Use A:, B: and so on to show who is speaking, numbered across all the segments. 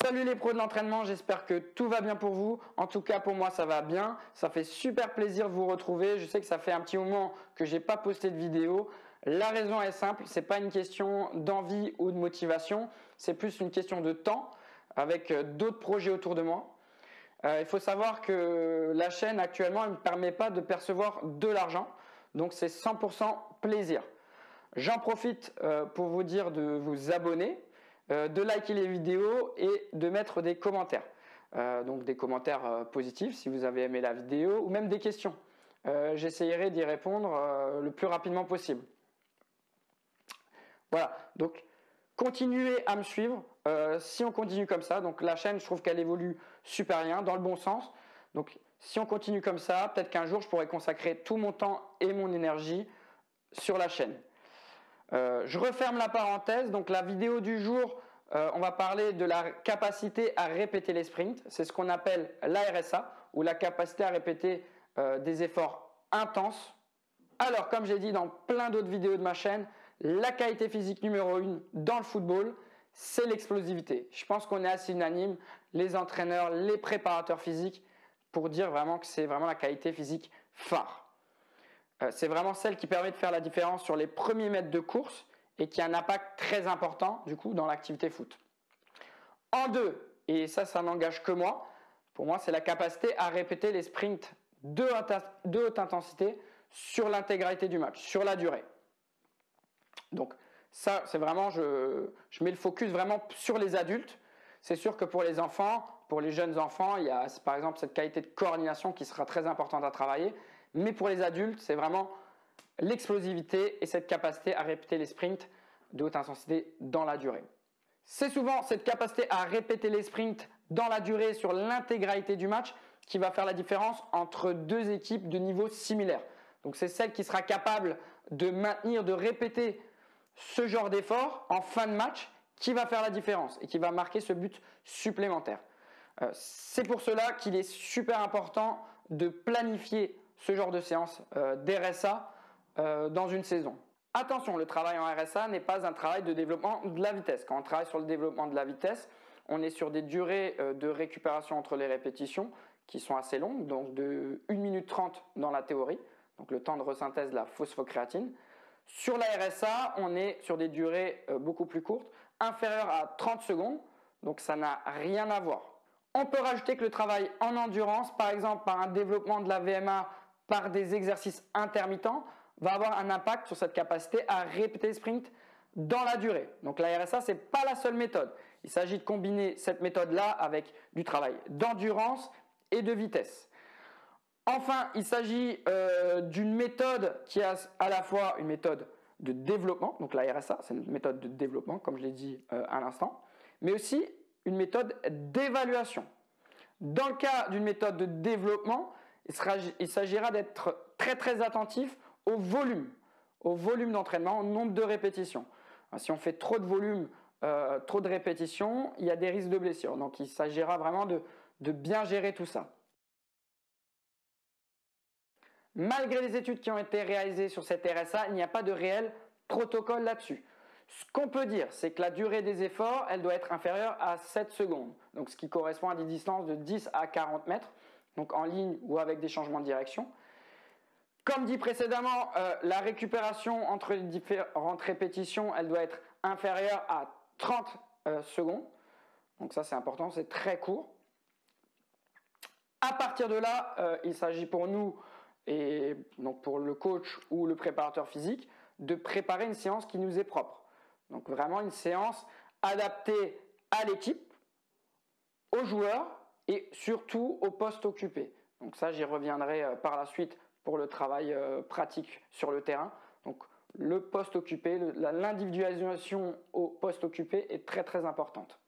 A: Salut les pros de l'entraînement, j'espère que tout va bien pour vous. En tout cas, pour moi, ça va bien. Ça fait super plaisir de vous retrouver. Je sais que ça fait un petit moment que je n'ai pas posté de vidéo. La raison est simple, ce n'est pas une question d'envie ou de motivation, c'est plus une question de temps avec d'autres projets autour de moi. Il faut savoir que la chaîne actuellement ne me permet pas de percevoir de l'argent, donc c'est 100% plaisir. J'en profite pour vous dire de vous abonner, de liker les vidéos et de mettre des commentaires. Donc des commentaires positifs si vous avez aimé la vidéo ou même des questions. J'essaierai d'y répondre le plus rapidement possible. Voilà, donc continuez à me suivre. Si on continue comme ça, donc la chaîne, je trouve qu'elle évolue super bien, dans le bon sens. Donc si on continue comme ça, peut-être qu'un jour, je pourrai consacrer tout mon temps et mon énergie sur la chaîne. Je referme la parenthèse. Donc la vidéo du jour, on va parler de la capacité à répéter les sprints. C'est ce qu'on appelle l'ARSA, ou la capacité à répéter des efforts intenses. Alors, comme j'ai dit dans plein d'autres vidéos de ma chaîne, la qualité physique numéro 1 dans le football, c'est l'explosivité. Je pense qu'on est assez unanime, les entraîneurs, les préparateurs physiques, pour dire vraiment que c'est vraiment la qualité physique phare. C'est vraiment celle qui permet de faire la différence sur les premiers mètres de course et qui a un impact très important du coup dans l'activité foot. En deux, et ça n'engage que moi, pour moi c'est la capacité à répéter les sprints de haute intensité sur l'intégralité du match, sur la durée. Donc ça c'est vraiment, je mets le focus vraiment sur les adultes. C'est sûr que pour les enfants, pour les jeunes enfants, il y a par exemple cette qualité de coordination qui sera très importante à travailler. Mais pour les adultes, c'est vraiment l'explosivité et cette capacité à répéter les sprints de haute intensité dans la durée. C'est souvent cette capacité à répéter les sprints dans la durée sur l'intégralité du match qui va faire la différence entre deux équipes de niveau similaire. Donc c'est celle qui sera capable de maintenir, de répéter ce genre d'effort en fin de match qui va faire la différence et qui va marquer ce but supplémentaire. C'est pour cela qu'il est super important de planifier ce genre de séance d'RSA dans une saison. Attention, le travail en RSA n'est pas un travail de développement de la vitesse. Quand on travaille sur le développement de la vitesse, on est sur des durées de récupération entre les répétitions qui sont assez longues, donc de 1 minute 30 dans la théorie, donc le temps de resynthèse de la phosphocréatine. Sur la RSA, on est sur des durées beaucoup plus courtes, inférieures à 30 secondes, donc ça n'a rien à voir. On peut rajouter que le travail en endurance, par exemple par un développement de la VMA, par des exercices intermittents, va avoir un impact sur cette capacité à répéter les sprints dans la durée. Donc la RSA, ce n'est pas la seule méthode. Il s'agit de combiner cette méthode-là avec du travail d'endurance et de vitesse. Enfin, il s'agit d'une méthode qui est à la fois une méthode de développement, donc la RSA, c'est une méthode de développement, comme je l'ai dit à l'instant, mais aussi une méthode d'évaluation. Dans le cas d'une méthode de développement, il s'agira d'être très attentif au volume d'entraînement, au nombre de répétitions. Si on fait trop de volume, trop de répétitions, il y a des risques de blessure. Donc il s'agira vraiment de bien gérer tout ça. Malgré les études qui ont été réalisées sur cette RSA, il n'y a pas de réel protocole là-dessus. Ce qu'on peut dire, c'est que la durée des efforts, elle doit être inférieure à 7 secondes, donc ce qui correspond à des distances de 10 à 40 mètres, donc en ligne ou avec des changements de direction. Comme dit précédemment, la récupération entre les différentes répétitions, elle doit être inférieure à 30 secondes, donc ça c'est important, c'est très court. À partir de là, il s'agit pour nous, et donc pour le coach ou le préparateur physique, de préparer une séance qui nous est propre. Donc vraiment une séance adaptée à l'équipe, aux joueurs et surtout au poste occupé. Donc ça, j'y reviendrai par la suite pour le travail pratique sur le terrain. Donc le poste occupé, l'individualisation au poste occupé est très importante.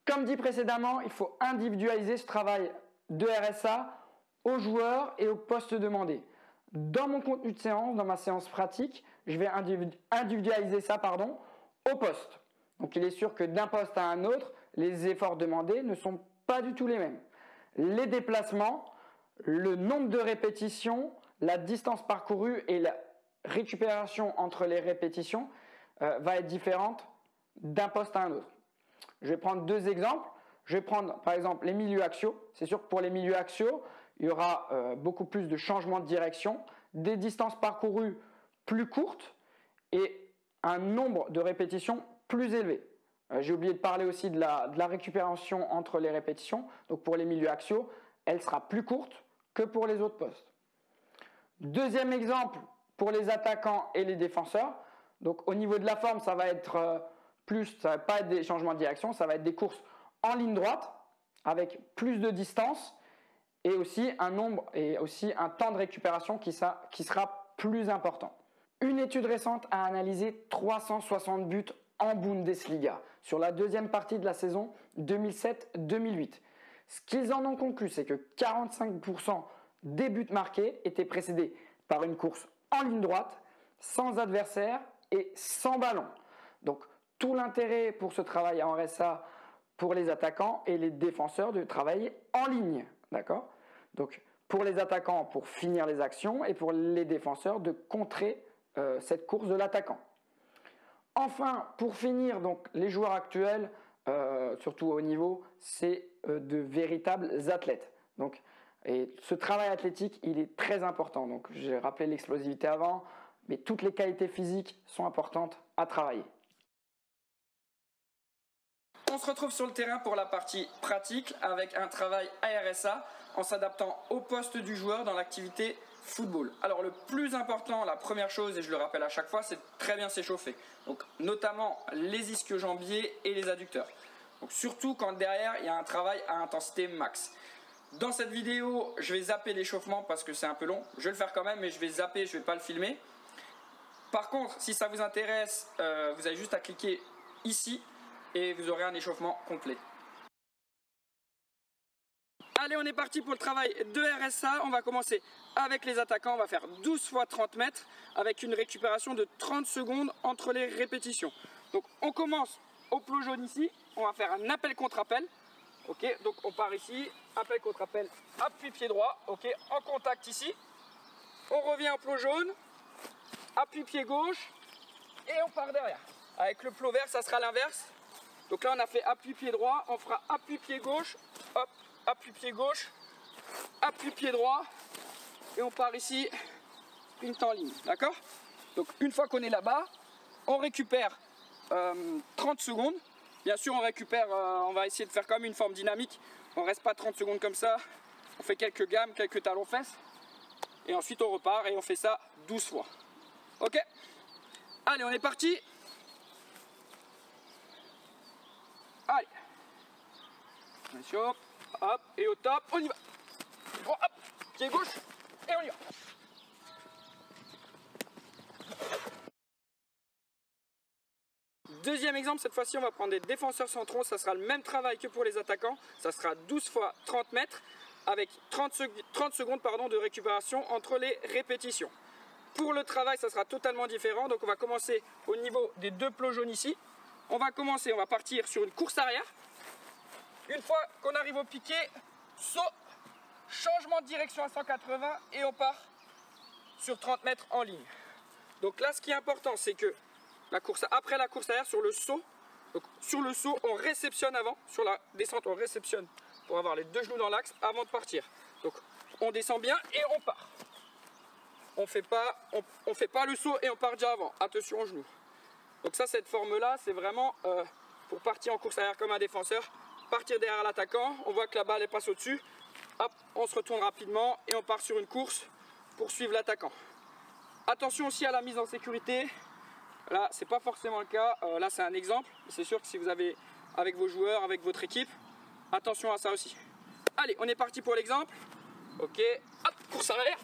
A: Comme dit précédemment, il faut individualiser ce travail de RSA aux joueurs et au poste demandé. Dans mon contenu de séance, dans ma séance pratique, je vais individualiser ça au poste. Donc il est sûr que d'un poste à un autre, les efforts demandés ne sont pas du tout les mêmes. Les déplacements, le nombre de répétitions, la distance parcourue et la récupération entre les répétitions va être différente d'un poste à un autre. Je vais prendre deux exemples. Je vais prendre par exemple les milieux axiaux. C'est sûr que pour les milieux axiaux, il y aura beaucoup plus de changements de direction, des distances parcourues plus courtes et un nombre de répétitions plus élevé. J'ai oublié de parler aussi de la récupération entre les répétitions. Donc pour les milieux axiaux, elle sera plus courte que pour les autres postes. Deuxième exemple pour les attaquants et les défenseurs. Donc au niveau de la forme, ça va être ça va pas être des changements de direction, ça va être des courses en ligne droite avec plus de distance et aussi un temps de récupération qui sera plus important. Une étude récente a analysé 360 buts en Bundesliga sur la deuxième partie de la saison 2007-2008. Ce qu'ils en ont conclu, c'est que 45% des buts marqués étaient précédés par une course en ligne droite, sans adversaire et sans ballon. Donc tout l'intérêt pour ce travail en RSA pour les attaquants et les défenseurs de travailler en ligne. D'accord ? Donc pour les attaquants, pour finir les actions et pour les défenseurs de contrer cette course de l'attaquant. Enfin, pour finir, donc les joueurs actuels, surtout au haut niveau, c'est de véritables athlètes. Donc, et ce travail athlétique, il est très important. Donc, j'ai rappelé l'explosivité avant, mais toutes les qualités physiques sont importantes à travailler. On se retrouve sur le terrain pour la partie pratique avec un travail ARSA en s'adaptant au poste du joueur dans l'activité football. Alors le plus important, la première chose, et je le rappelle à chaque fois, c'est de très bien s'échauffer. Donc notamment les ischio-jambiers et les adducteurs. Donc surtout quand derrière il y a un travail à intensité max. Dans cette vidéo, je vais zapper l'échauffement parce que c'est un peu long. Je vais le faire quand même, mais je vais zapper, je ne vais pas le filmer. Par contre, si ça vous intéresse, vous avez juste à cliquer ici et vous aurez un échauffement complet. Allez, on est parti pour le travail de RSA. On va commencer avec les attaquants. On va faire 12 fois 30 mètres avec une récupération de 30 secondes entre les répétitions. Donc on commence au plot jaune ici. On va faire un appel contre appel. Ok, donc on part ici, appel contre appel, appui pied droit. Ok, en contact ici. On revient au plot jaune, appui pied gauche et on part derrière. Avec le plot vert, ça sera l'inverse. Donc là, on a fait appui pied droit. On fera appui pied gauche. Hop. Appui pied gauche, appui pied droit et on part ici, sprint en ligne, d'accord? Donc une fois qu'on est là-bas, on récupère 30 secondes. Bien sûr, on va essayer de faire quand même une forme dynamique. On reste pas 30 secondes comme ça. On fait quelques gammes, quelques talons-fesses et ensuite on repart et on fait ça 12 fois. Ok? Allez, on est parti. Allez. Attention. Hop, et au top, on y va. Bon, hop, pied gauche, et on y va. Deuxième exemple, cette fois-ci, on va prendre des défenseurs centraux. Ça sera le même travail que pour les attaquants. Ça sera 12 fois 30 mètres avec 30 secondes de récupération entre les répétitions. Pour le travail, ça sera totalement différent. Donc, on va commencer au niveau des deux plots jaunes ici. On va partir sur une course arrière. Une fois qu'on arrive au piqué, saut, changement de direction à 180 et on part sur 30 mètres en ligne. Donc là, ce qui est important, c'est que après la course arrière, sur le saut, on réceptionne avant. Sur la descente, on réceptionne pour avoir les deux genoux dans l'axe avant de partir. Donc on descend bien et on part. On fait pas le saut et on part déjà avant. Attention aux genoux. Donc ça, cette forme-là, c'est vraiment pour partir en course arrière comme un défenseur. Partir derrière l'attaquant, on voit que la balle elle passe au-dessus, hop, on se retourne rapidement et on part sur une course pour suivre l'attaquant. Attention aussi à la mise en sécurité, là c'est pas forcément le cas, là c'est un exemple, c'est sûr que si vous avez avec vos joueurs, avec votre équipe, attention à ça aussi. Allez, on est parti pour l'exemple, ok, hop, course arrière,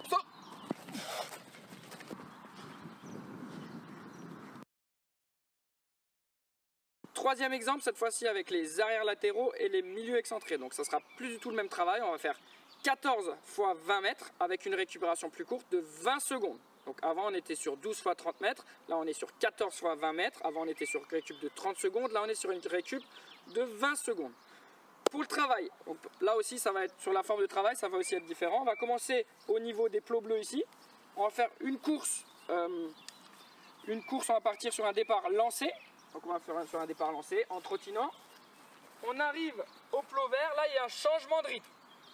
A: saut. Troisième exemple, cette fois-ci avec les arrières latéraux et les milieux excentrés. Donc ça sera plus du tout le même travail. On va faire 14 fois 20 mètres avec une récupération plus courte de 20 secondes. Donc avant on était sur 12 fois 30 mètres. Là on est sur 14 fois 20 mètres. Avant on était sur une récup de 30 secondes. Là on est sur une récup de 20 secondes. Pour le travail, donc là aussi ça va être sur la forme de travail, ça va aussi être différent. On va commencer au niveau des plots bleus ici. On va faire une course une course, on va partir sur un départ lancé. Donc on va faire sur un départ lancé en trottinant. On arrive au plot vert, là il y a un changement de rythme.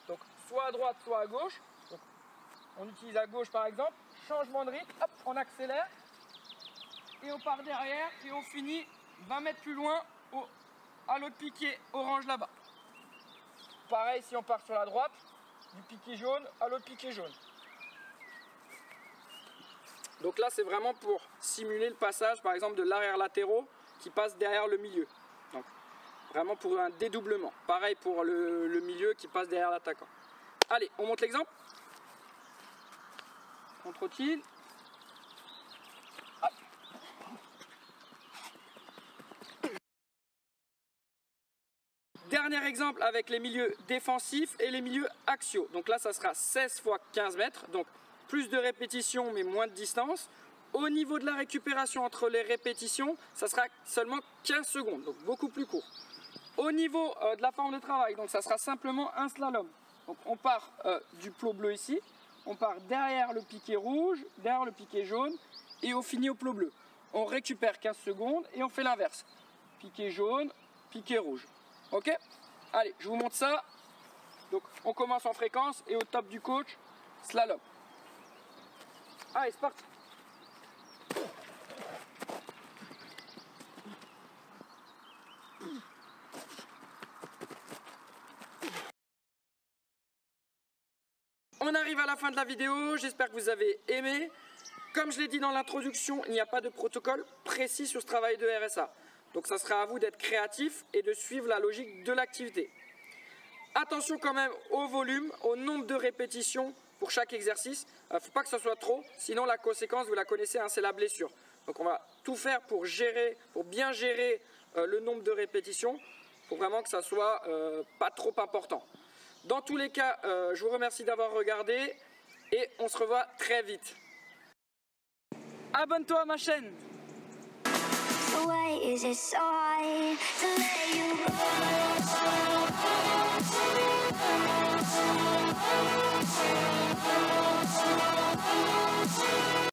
A: Donc soit à droite, soit à gauche. Donc, on utilise à gauche par exemple. Changement de rythme, hop, on accélère. Et on part derrière et on finit 20 mètres plus loin à l'autre piquet orange là-bas. Pareil si on part sur la droite, du piquet jaune à l'autre piquet jaune. Donc là c'est vraiment pour simuler le passage par exemple de l'arrière latéraux qui passe derrière le milieu. Donc vraiment pour un dédoublement. Pareil pour le milieu qui passe derrière l'attaquant. Allez, on monte l'exemple. On trottine. Dernier exemple avec les milieux défensifs et les milieux axiaux. Donc là, ça sera 16 x 15 mètres. Donc plus de répétitions, mais moins de distance. Au niveau de la récupération entre les répétitions, ça sera seulement 15 secondes. Donc beaucoup plus court. Au niveau de la forme de travail, donc ça sera simplement un slalom. Donc on part du plot bleu ici. On part derrière le piquet rouge, derrière le piquet jaune. Et on finit au plot bleu. On récupère 15 secondes et on fait l'inverse. Piquet jaune, piquet rouge. Ok, allez, je vous montre ça. Donc, on commence en fréquence et au top du coach, slalom. Allez, c'est parti. On arrive à la fin de la vidéo, j'espère que vous avez aimé. Comme je l'ai dit dans l'introduction, il n'y a pas de protocole précis sur ce travail de RSA. Donc ça sera à vous d'être créatif et de suivre la logique de l'activité. Attention quand même au volume, au nombre de répétitions pour chaque exercice. Il ne faut pas que ce soit trop, sinon la conséquence, vous la connaissez, hein, c'est la blessure. Donc on va tout faire pour bien gérer le nombre de répétitions, pour vraiment que ça soit pas trop important. Dans tous les cas, je vous remercie d'avoir regardé et on se revoit très vite. Abonne-toi à ma chaîne.
B: Why is it so hard to let you go?